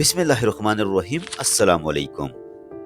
बिस्मिल्लाहिर्रहमानिर्रहीम। अस्सलाम वालेकुम।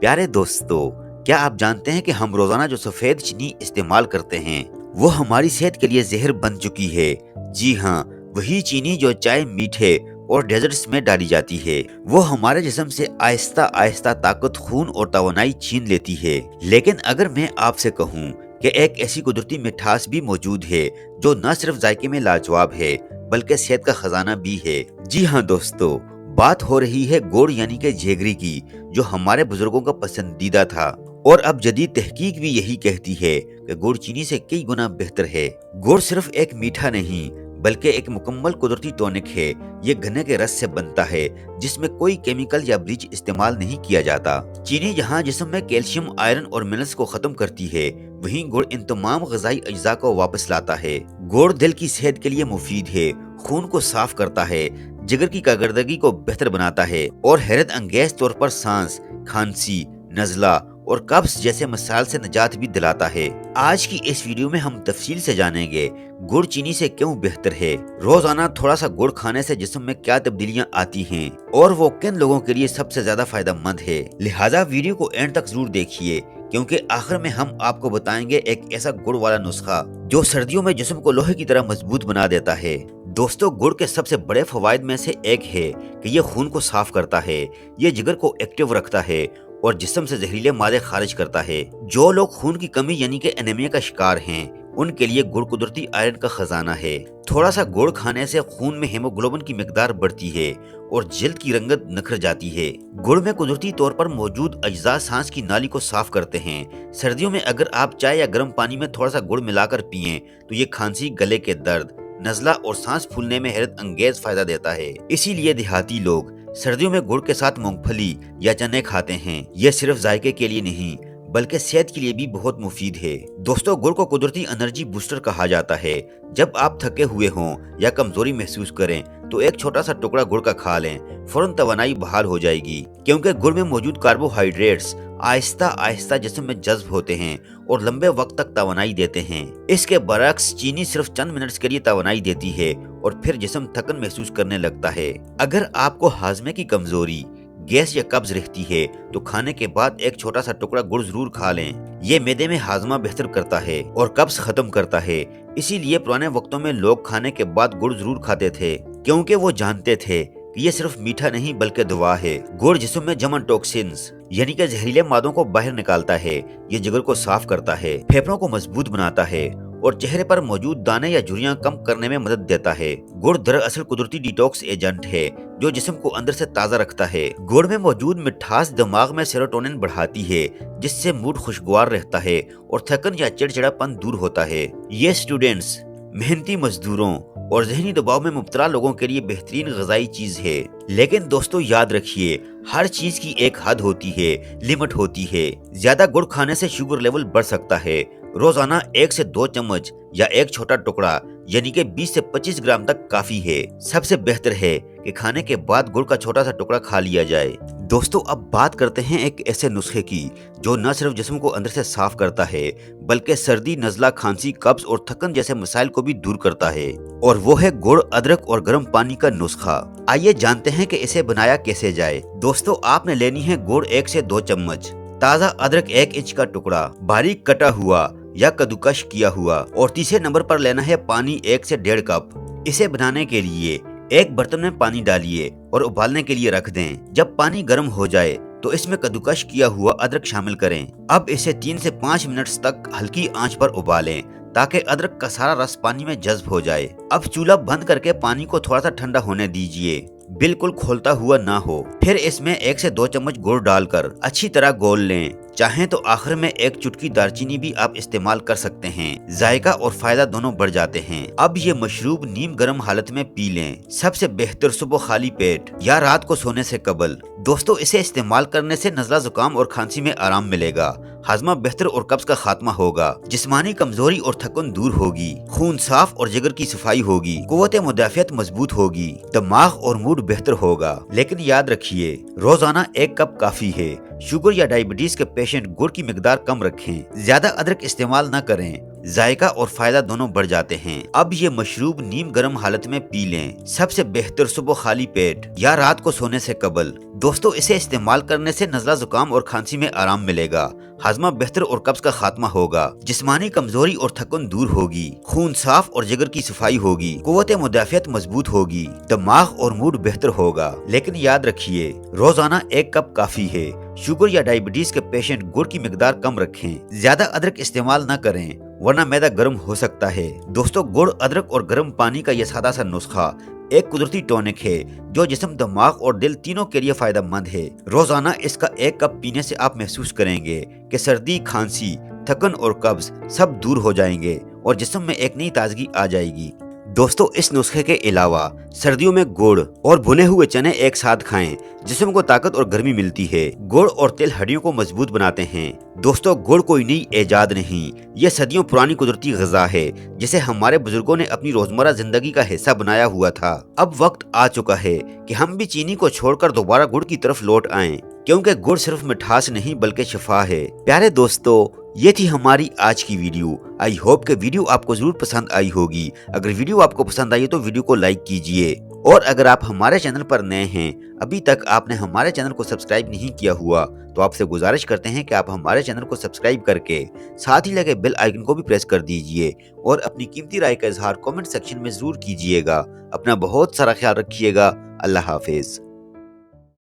प्यारे दोस्तों, क्या आप जानते हैं कि हम रोजाना जो सफेद चीनी इस्तेमाल करते हैं वो हमारी सेहत के लिए जहर बन चुकी है। जी हाँ, वही चीनी जो चाय, मीठे और डेजर्ट्स में डाली जाती है वो हमारे जिस्म से आहिस्ता आहिस्ता ताकत, खून और तवानाई छीन लेती है। लेकिन अगर मैं आपसे कहूँ कि एक ऐसी कुदरती मिठास भी मौजूद है जो न सिर्फ जायके में लाजवाब है बल्कि सेहत का खजाना भी है। जी हाँ दोस्तों, बात हो रही है गुड़ यानी कि जेगरी की, जो हमारे बुजुर्गों का पसंदीदा था। और अब जदीद तहकीक भी यही कहती है कि गुड़ चीनी से कई गुना बेहतर है। गुड़ सिर्फ एक मीठा नहीं बल्कि एक मुकम्मल कुदरती टॉनिक है। ये गन्ने के रस से बनता है जिसमें कोई केमिकल या ब्लीच इस्तेमाल नहीं किया जाता। चीनी जहाँ जिस्म में कैल्शियम, आयरन और मिनरल्स को खत्म करती है, वहीं गुड़ इन तमाम ग़िज़ाई अज्जा को वापस लाता है। गुड़ दिल की सेहत के लिए मुफीद है, खून को साफ करता है, जिगर की कारकर्दगी को बेहतर बनाता है और हैरत अंगेज तौर पर सांस, खांसी, नज़ला और कब्ज जैसे मसाइल से निजात भी दिलाता है। आज की इस वीडियो में हम तफसील से जानेंगे गुड़ चीनी से क्यों बेहतर है, रोजाना थोड़ा सा गुड़ खाने से जिस्म में क्या तब्दीलियां आती हैं और वो किन लोगों के लिए सबसे ज्यादा फायदेमंद है। लिहाजा वीडियो को एंड तक जरूर देखिए, क्योंकि आखिर में हम आपको बताएंगे एक ऐसा गुड़ वाला नुस्खा जो सर्दियों में जिस्म को लोहे की तरह मजबूत बना देता है। दोस्तों, गुड़ के सबसे बड़े फवायद में से एक है कि ये खून को साफ करता है, ये जिगर को एक्टिव रखता है और जिस्म से जहरीले मादे खारिज करता है। जो लोग खून की कमी यानी कि एनीमिया का शिकार हैं, उनके लिए गुड़ कुदरती आयरन का खजाना है। थोड़ा सा गुड़ खाने से खून में हेमोग्लोबिन की मिकदार बढ़ती है और जिल्द की रंगत निखर जाती है। गुड़ में कुदरती तौर पर मौजूद अज्जा सांस की नाली को साफ करते हैं। सर्दियों में अगर आप चाय या गर्म पानी में थोड़ा सा गुड़ मिलाकर पिएं तो ये खांसी, गले के दर्द, नज़ला और सांस फूलने में हैरत अंगेज फायदा देता है। इसीलिए देहाती लोग सर्दियों में गुड़ के साथ मूंगफली या चने खाते हैं। यह सिर्फ जायके के लिए नहीं बल्कि सेहत के लिए भी बहुत मुफीद है। दोस्तों, गुड़ को कुदरती एनर्जी बूस्टर कहा जाता है। जब आप थके हुए हों या कमजोरी महसूस करें तो एक छोटा सा टुकड़ा गुड़ का खा लें, फौरन तवानाई बहाल हो जाएगी, क्योंकि गुड़ में मौजूद कार्बोहाइड्रेट्स आहिस्ता आहिस्ता जिस्म में जज्ब होते हैं और लंबे वक्त तक तवानाई देते हैं। इसके बरक्स चीनी सिर्फ चंद मिनट्स के लिए तवानाई देती है और फिर जिस्म थकन महसूस करने लगता है। अगर आपको हाजमे की कमजोरी, गैस या कब्ज रहती है तो खाने के बाद एक छोटा सा टुकड़ा गुड़ जरूर खा लें। ये मैदे में हाजमा बेहतर करता है और कब्ज खत्म करता है। इसीलिए पुराने वक्तों में लोग खाने के बाद गुड़ जरूर खाते थे, क्योंकि वो जानते थे कि ये सिर्फ मीठा नहीं बल्कि दवा है। गुड़ जिस्म में जमा टॉक्सिन्स यानी कि जहरीले मादों को बाहर निकालता है। ये जिगर को साफ करता है, फेफड़ों को मजबूत बनाता है और चेहरे पर मौजूद दाने या झुर्रियां कम करने में मदद देता है। गुड़ दरअसल कुदरती डिटॉक्स एजेंट है जो जिस्म को अंदर से ताज़ा रखता है। गुड़ में मौजूद मिठास दिमाग में सेरोटोनिन बढ़ाती है, जिससे मूड खुशगवार रहता है और थकन या चिड़चिड़ापन दूर होता है। ये स्टूडेंट्स, मेहनती मजदूरों और जहनी दबाव में मुब्तला लोगों के लिए बेहतरीन ग़िज़ाई चीज है। लेकिन दोस्तों याद रखिए, हर चीज की एक हद होती है, लिमिट होती है। ज्यादा गुड़ खाने से शुगर लेवल बढ़ सकता है। रोजाना 1 से 2 चम्मच या एक छोटा टुकड़ा यानी कि 20 से 25 ग्राम तक काफी है। सबसे बेहतर है कि खाने के बाद गुड़ का छोटा सा टुकड़ा खा लिया जाए। दोस्तों, अब बात करते हैं एक ऐसे नुस्खे की जो न सिर्फ जिस्म को अंदर से साफ करता है बल्कि सर्दी, नज़ला, खांसी, कब्ज और थकन जैसे मसाइल को भी दूर करता है, और वो है गुड़, अदरक और गर्म पानी का नुस्खा। आइए जानते हैं कि इसे बनाया कैसे जाए। दोस्तों, आपने लेनी है गुड़ 1 से 2 चम्मच, ताज़ा अदरक 1 इंच का टुकड़ा बारीक कटा हुआ या कद्दूकश किया हुआ, और तीसरे नंबर पर लेना है पानी 1 से 1.5 कप। इसे बनाने के लिए एक बर्तन में पानी डालिए और उबालने के लिए रख दें। जब पानी गर्म हो जाए तो इसमें कद्दूकश किया हुआ अदरक शामिल करें। अब इसे 3 से 5 मिनट तक हल्की आंच पर उबालें ताकि अदरक का सारा रस पानी में जज्ब हो जाए। अब चूल्हा बंद करके पानी को थोड़ा सा ठंडा होने दीजिए, बिल्कुल खोलता हुआ ना हो। फिर इसमें 1 से 2 चम्मच गुड़ डालकर अच्छी तरह घोल लें। चाहें तो आखिर में एक चुटकी दालचीनी भी आप इस्तेमाल कर सकते हैं। जायका और फायदा दोनों बढ़ जाते हैं। अब ये मशरूब नीम गर्म हालत में पी लें। सबसे बेहतर सुबह खाली पेट या रात को सोने से कबल। दोस्तों, इसे इस्तेमाल करने से नज़ला, जुकाम और खांसी में आराम मिलेगा, हाजमा बेहतर और कब्ज का खात्मा होगा, जिस्मानी कमजोरी और थकन दूर होगी, खून साफ और जिगर की सफाई होगी, कुव्वत मुदाफियत मजबूत होगी, दिमाग और मूड बेहतर होगा। लेकिन याद रखिए, रोजाना 1 कप काफी है। शुगर या डायबिटीज के पेशेंट गुड़ की मिकदार कम रखें, ज्यादा अदरक इस्तेमाल न करें जायका और फायदा दोनों बढ़ जाते हैं। अब ये मशरूब नीम गर्म हालत में पी लें। सबसे बेहतर सुबह खाली पेट या रात को सोने से कबल। दोस्तों, इसे इस्तेमाल करने से नज़ला, जुकाम और खांसी में आराम मिलेगा, हाजमा बेहतर और कब्ज का खात्मा होगा, जिस्मानी कमजोरी और थकन दूर होगी, खून साफ और जिगर की सफाई होगी, कुव्वत मुदाफियत मजबूत होगी, दिमाग और मूड बेहतर होगा। लेकिन याद रखिए, रोजाना 1 कप काफी है। शुगर या डायबिटीज के पेशेंट गुड़ की मिकदार कम रखें। ज्यादा अदरक इस्तेमाल न करें वरना मैदा गर्म हो सकता है। दोस्तों, गुड़, अदरक और गर्म पानी का यह सादा सा नुस्खा एक कुदरती टॉनिक है जो जिस्म, दिमाग और दिल तीनों के लिए फायदेमंद है। रोजाना इसका 1 कप पीने से आप महसूस करेंगे कि सर्दी, खांसी, थकन और कब्ज सब दूर हो जाएंगे और जिस्म में एक नई ताजगी आ जाएगी। दोस्तों, इस नुस्खे के अलावा सर्दियों में गुड़ और भुने हुए चने एक साथ खाएं, जिस्म को ताकत और गर्मी मिलती है। गुड़ और तिल हड्डियों को मजबूत बनाते हैं। दोस्तों, गुड़ कोई नई इजाद नहीं, ये सदियों पुरानी कुदरती ग़िज़ा है जिसे हमारे बुजुर्गों ने अपनी रोजमर्रा जिंदगी का हिस्सा बनाया हुआ था। अब वक्त आ चुका है कि हम भी चीनी को छोड़कर दोबारा गुड़ की तरफ लौट आएं, क्योंकि गुड़ सिर्फ मिठास नहीं बल्कि शिफा है। प्यारे दोस्तों, ये थी हमारी आज की वीडियो। आई होप कि वीडियो आपको जरूर पसंद आई होगी। अगर वीडियो आपको पसंद आई है तो वीडियो को लाइक कीजिए, और अगर आप हमारे चैनल पर नए हैं, अभी तक आपने हमारे चैनल को सब्सक्राइब नहीं किया हुआ, तो आपसे गुजारिश करते हैं कि आप हमारे चैनल को सब्सक्राइब करके साथ ही लगे बेल आइकन को भी प्रेस कर दीजिए, और अपनी कीमती राय का इजहार कमेंट सेक्शन में जरूर कीजिएगा। अपना बहुत सारा ख्याल रखिएगा। अल्लाह हाफिज।